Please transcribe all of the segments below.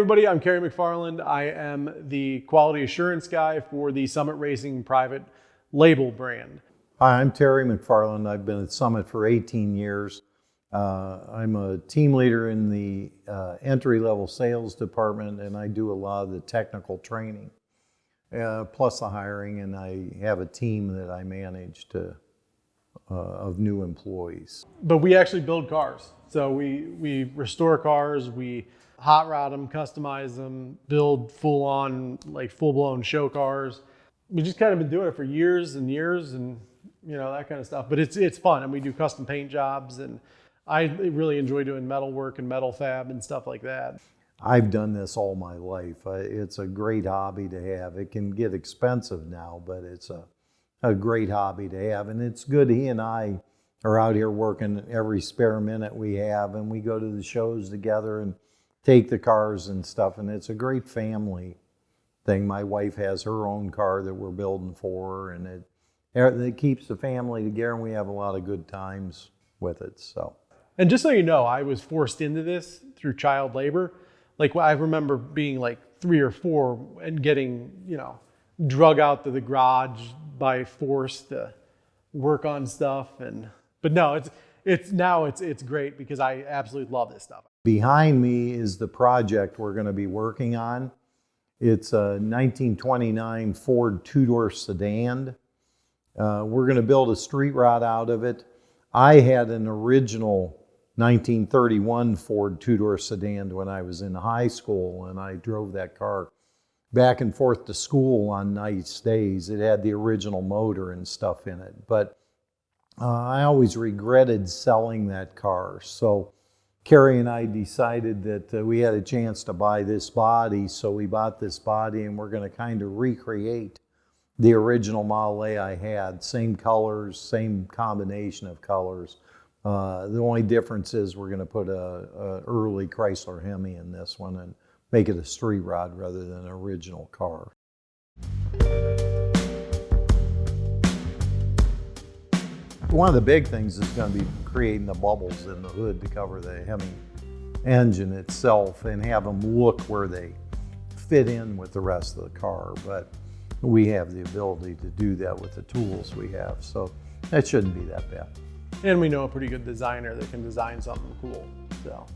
everybody, I'm Kerry McFarland. I am the quality assurance guy for the Summit Racing private label brand. Hi, I'm Terry McFarland. I've been at Summit for 18 years. I'm a team leader in the entry-level sales department, and I do a lot of the technical training, plus the hiring, and I have a team that I manage of new employees. But we actually build cars. So we restore cars, we hot rod them, customize them, build full-on, like full-blown show cars. We just kind of been doing it for years and years, and you know, that kind of stuff. But it's fun, and we do custom paint jobs, and I really enjoy doing metal work and metal fab and stuff like that. I've done this all my life. It's a great hobby to have. It can get expensive now, but it's a great hobby to have, and it's good. He and I are out here working every spare minute we have, and we go to the shows together and take the cars and stuff, and it's a great family thing. My wife has her own car that we're building for her, and it keeps the family together, and we have a lot of good times with it. So, and just so you know, I was forced into this through child labor. Like, I remember being like 3 or 4 and getting, you know, drug out to the garage by force to work on stuff. But no, it's great because I absolutely love this stuff. Behind me is the project we're going to be working on. It's a 1929 Ford Tudor Sedan. We're going to build a street rod out of it. I had an original 1931 Ford Tudor Sedan when I was in high school, and I drove that car back and forth to school on nice days. It had the original motor and stuff in it, but I always regretted selling that car. So Kerry and I decided that we had a chance to buy this body, so we bought this body, and we're going to kind of recreate the original Model A I had. Same colors, same combination of colors. The only difference is we're going to put a early Chrysler Hemi in this one and make it a street rod rather than an original car. One of the big things is going to be creating the bubbles in the hood to cover the Hemi engine itself and have them look where they fit in with the rest of the car. But we have the ability to do that with the tools we have, so that shouldn't be that bad. And we know a pretty good designer that can design something cool. So.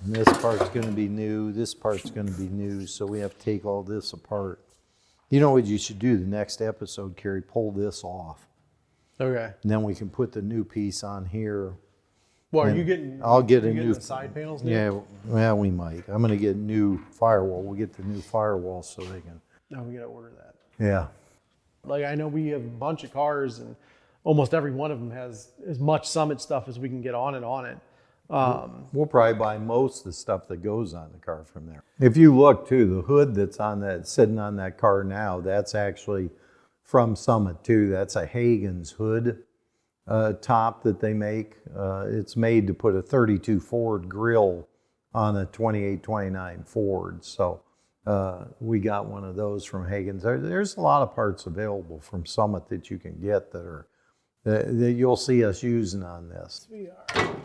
And this part's going to be new, this part's going to be new, so we have to take all this apart. You know what you should do the next episode, Kerry? Pull this off. Okay. And then we can put the new piece on here. Well, are you getting? I'll get a new the side panels new? Yeah, well, we might. I'm going to get a new firewall. We'll get the new firewall so they can. No, we got to order that. Yeah. Like, I know we have a bunch of cars, and almost every one of them has as much Summit stuff as we can get on it. We'll probably buy most of the stuff that goes on the car from there. If you look too, the hood that's on that, sitting on that car now, that's actually from Summit too. That's a Hagen's hood top that they make. It's made to put a 32 Ford grill on a 2829 Ford. So we got one of those from Hagen's. There's a lot of parts available from Summit that you can get that you'll see us using on this. We are.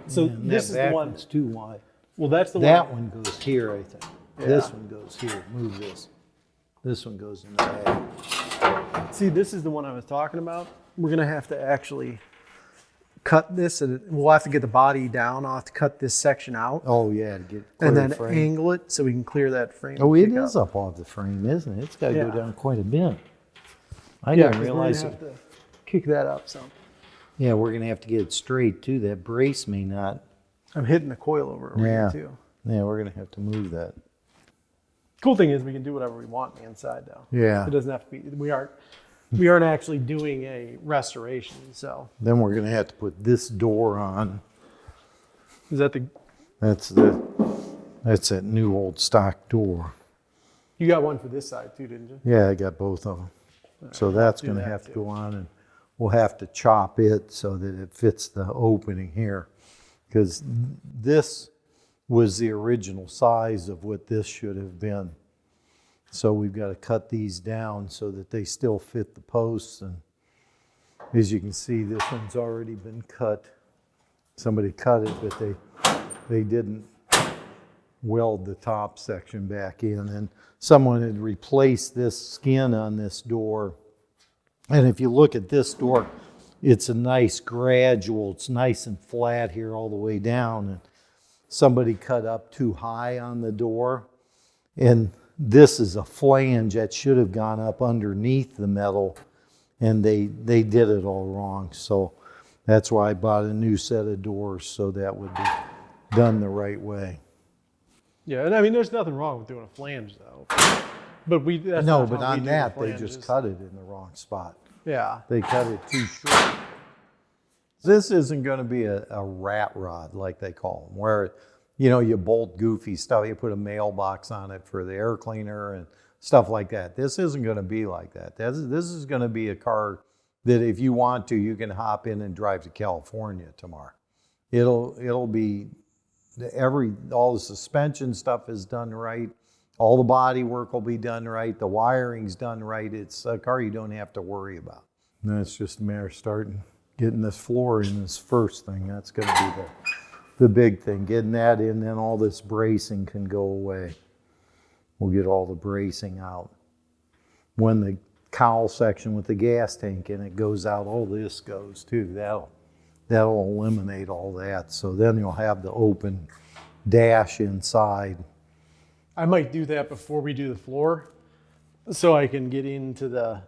So this is the one. It's too wide. Well, that's the that one. That one goes here, I think. Yeah. This one goes here. Move this. This one goes in the bag. See, this is the one I was talking about. We're gonna have to actually cut this, and we'll have to get the body down. I'll have to cut this section out. Oh yeah, to get and then frame. Angle it so we can clear that frame. Oh, it is up off the frame, isn't it? It's got to go down quite a bit. I didn't realize we're gonna have to kick that up some. Yeah, we're going to have to get it straight, too. That brace may not. I'm hitting the coil over here, too. Yeah, we're going to have to move that. Cool thing is we can do whatever we want on the inside, though. Yeah. It doesn't have to be. We aren't actually doing a restoration, so. Then we're going to have to put this door on. Is that the? That's that new old stock door. You got one for this side, too, didn't you? Yeah, I got both of them. Right, so that's going to have to go on, and we'll have to chop it so that it fits the opening here, because this was the original size of what this should have been. So we've got to cut these down so that they still fit the posts. And as you can see, this one's already been cut Somebody cut it, but they didn't weld the top section back in, and someone had replaced this skin on this door. And if you look at this door, it's a nice gradual, it's nice and flat here all the way down, and somebody cut up too high on the door, and this is a flange that should have gone up underneath the metal, and they did it all wrong. So that's why I bought a new set of doors, so that would be done the right way. Yeah, and I mean, there's nothing wrong with doing a flange though. But that's No, not but how we on do that, the they flanges. just cut it in the wrong spot. Yeah. They cut it too short. This isn't going to be a rat rod, like they call them, where, you know, you bolt goofy stuff. You put a mailbox on it for the air cleaner and stuff like that. This isn't going to be like that. This is going to be a car that if you want to, you can hop in and drive to California tomorrow. It'll be all the suspension stuff is done right. All the body work will be done right. The wiring's done right. It's a car you don't have to worry about. And that's just a matter of getting this floor in this first thing. That's going to be the big thing. Getting that in, then all this bracing can go away. We'll get all the bracing out. When the cowl section with the gas tank in it goes out, all this goes too. That'll eliminate all that. So then you'll have the open dash inside. I might do that before we do the floor, so I can get into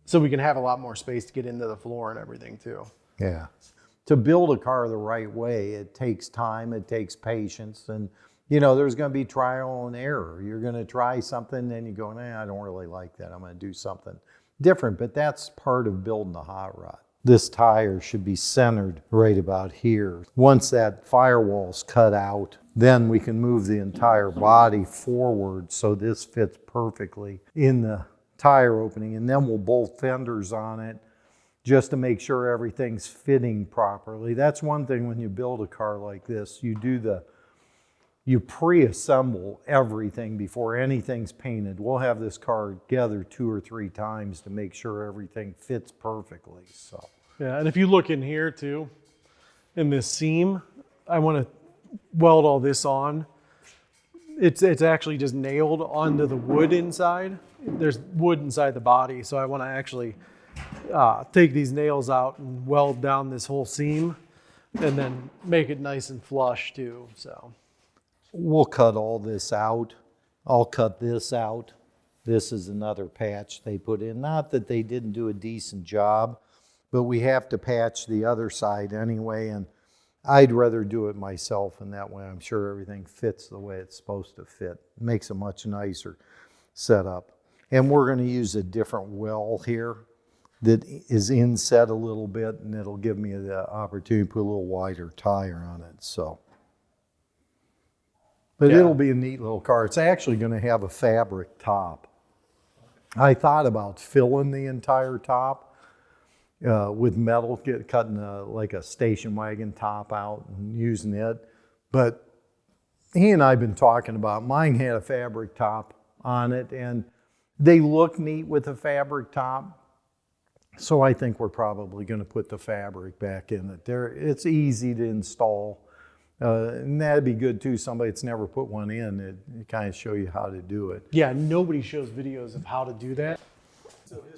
so we can have a lot more space to get into the floor and everything too. Yeah. To build a car the right way, it takes time, it takes patience, and you know, there's going to be trial and error. You're going to try something, and you go, nah, I don't really like that. I'm going to do something different, but that's part of building a hot rod. This tire should be centered right about here. Once that firewall's cut out, then we can move the entire body forward so this fits perfectly in the tire opening, and then we'll bolt fenders on it just to make sure everything's fitting properly. That's one thing when you build a car like this. You pre-assemble everything before anything's painted. We'll have this car together 2 or 3 times to make sure everything fits perfectly. So. Yeah, and if you look in here too, in this seam, I want to weld all this on. It's actually just nailed onto the wood inside. There's wood inside the body, so I want to actually take these nails out and weld down this whole seam, and then make it nice and flush too. So we'll cut all this out. I'll cut this out. This is another patch they put in. Not that they didn't do a decent job, but we have to patch the other side anyway, and I'd rather do it myself, and that way I'm sure everything fits the way it's supposed to fit. It makes a much nicer setup. And we're going to use a different well here that is inset a little bit, and it'll give me the opportunity to put a little wider tire on it. So, but yeah. It'll be a neat little car. It's actually going to have a fabric top. I thought about filling the entire top with metal, cutting like a station wagon top out and using it. But he and I have been talking about, mine had a fabric top on it, and they look neat with a fabric top. So I think we're probably going to put the fabric back in it. It's easy to install. And that'd be good too. Somebody that's never put one in, it kind of show you how to do it. yeah, nobody shows videos of how to do that.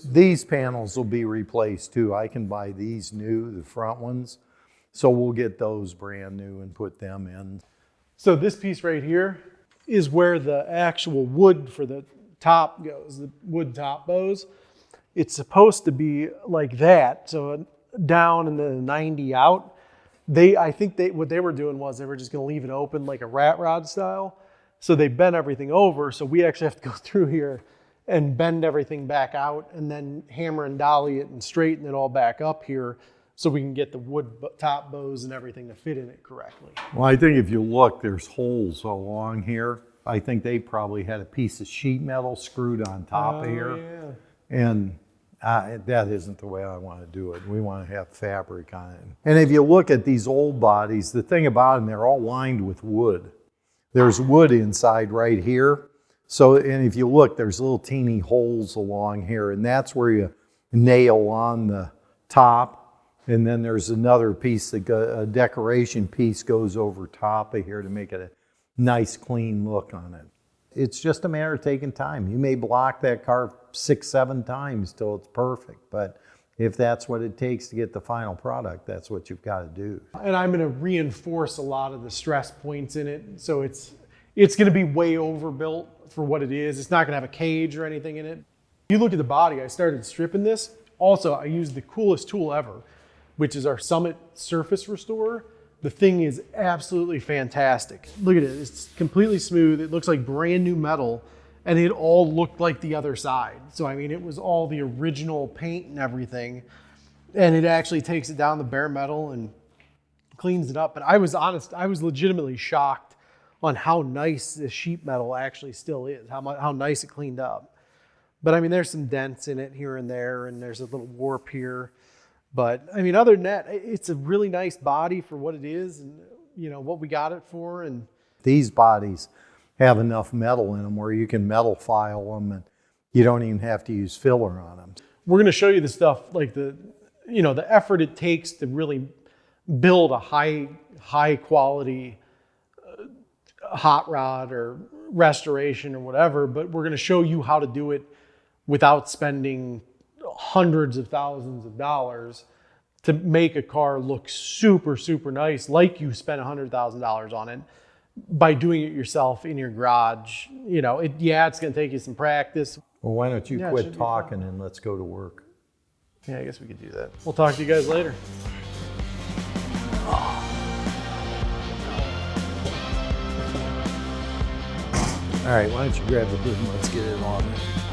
These panels will be replaced too. I can buy these new, the front ones. So we'll get those brand new and put them in. So this piece right here is where the actual wood for the top goes, the wood top bows. It's supposed to be like that, so down and then 90 out. I think what they were doing was they were just going to leave it open like a rat rod style. So they bent everything over, so we actually have to go through here and bend everything back out and then hammer and dolly it and straighten it all back up here so we can get the wood top bows and everything to fit in it correctly. Well, I think if you look, there's holes along here. I think they probably had a piece of sheet metal screwed on top of here. Yeah. And that isn't the way I want to do it. We want to have fabric on it. And if you look at these old bodies, the thing about them, they're all lined with wood. There's wood inside right here. So, and if you look, there's little teeny holes along here, and that's where you nail on the top And then there's another piece, a decoration piece goes over top of here to make it a nice, clean look on it. It's just a matter of taking time. You may block that car 6, 7 times till it's perfect, but if that's what it takes to get the final product, that's what you've got to do. And I'm going to reinforce a lot of the stress points in it. So it's going to be way overbuilt for what it is. It's not going to have a cage or anything in it. You look at the body, I started stripping this. Also, I used the coolest tool ever, which is our Summit Surface Restorer. The thing is absolutely fantastic. Look at it, it's completely smooth. It looks like brand new metal, and it all looked like the other side. So I mean, it was all the original paint and everything, and it actually takes it down the bare metal and cleans it up. But I was honest, I was legitimately shocked on how nice this sheet metal actually still is, how nice it cleaned up. But I mean, there's some dents in it here and there, and there's a little warp here. But I mean, other than that, it's a really nice body for what it is and, you know, what we got it for. And these bodies have enough metal in them where you can metal file them and you don't even have to use filler on them. We're going to show you the stuff, like the effort it takes to really build a high quality hot rod or restoration or whatever, but we're going to show you how to do it without spending hundreds of thousands of dollars to make a car look super, super nice, like you spent $100,000 on it, by doing it yourself in your garage. You know, it's going to take you some practice. Well, why don't you quit talking and let's go to work? Yeah, I guess we could do that. We'll talk to you guys later. All right, why don't you grab the boom? Let's get it on there.